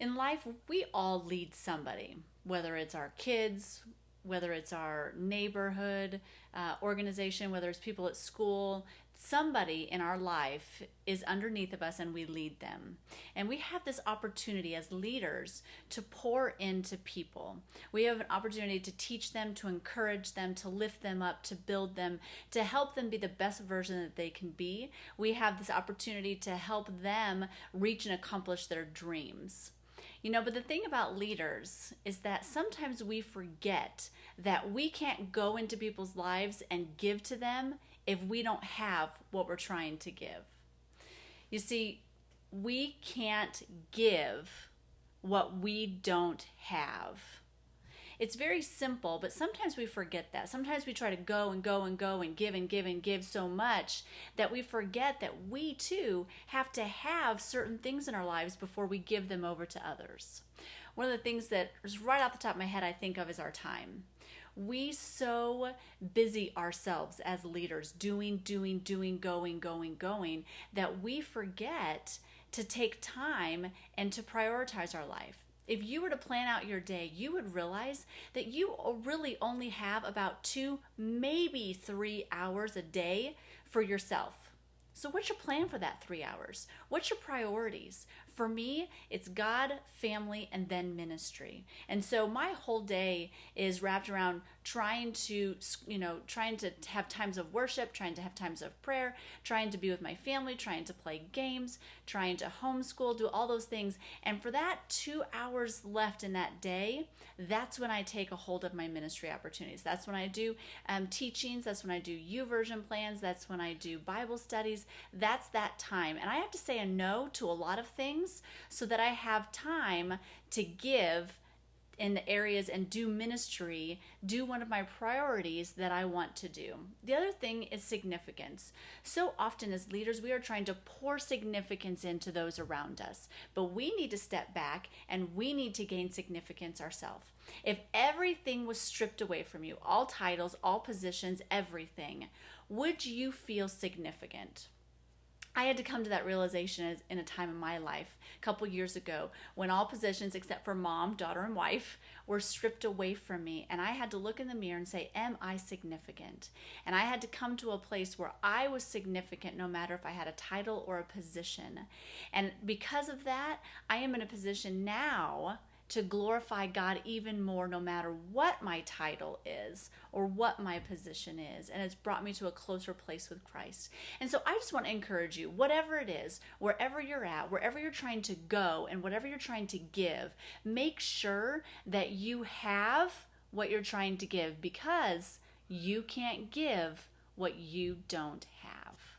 In life, we all lead somebody, whether it's our kids, whether it's our neighborhood organization, whether it's people at school. Somebody in our life is underneath of us and we lead them. And we have this opportunity as leaders to pour into people. We have an opportunity to teach them, to encourage them, to lift them up, to build them, to help them be the best version that they can be. We have this opportunity to help them reach and accomplish their dreams. But the thing about leaders is that sometimes we forget that we can't go into people's lives and give to them if we don't have what we're trying to give. You see, we can't give what we don't have. It's very simple, but sometimes we forget that. Sometimes we try to go and go and go and give and give and give so much that we forget that we too have to have certain things in our lives before we give them over to others. One of the things that is right off the top of my head I think of is our time. We so busy ourselves as leaders, doing, going, that we forget to take time and to prioritize our life. If you were to plan out your day, you would realize that you really only have about 2, maybe 3 hours a day for yourself. So what's your plan for that 3 hours? What's your priorities? For me, it's God, family, and then ministry. And so my whole day is wrapped around trying to have times of worship, trying to have times of prayer, trying to be with my family, trying to play games, trying to homeschool, do all those things. And for that 2 hours left in that day, that's when I take a hold of my ministry opportunities. That's when I do teachings. That's when I do YouVersion plans. That's when I do Bible studies. That's that time. And I have to say a no to a lot of things so that I have time to give in the areas and do ministry, do one of my priorities that I want to do. The other thing is significance. So often as leaders, we are trying to pour significance into those around us, but we need to step back and we need to gain significance ourselves. If everything was stripped away from you, all titles, all positions, everything, would you feel significant? I had to come to that realization in a time in my life a couple years ago when all positions except for mom, daughter, and wife were stripped away from me. And I had to look in the mirror and say, am I significant? And I had to come to a place where I was significant no matter if I had a title or a position. And because of that, I am in a position now to glorify God even more no matter what my title is or what my position is. And it's brought me to a closer place with Christ. And so I just want to encourage you, whatever it is, wherever you're at, wherever you're trying to go and whatever you're trying to give, make sure that you have what you're trying to give because you can't give what you don't have.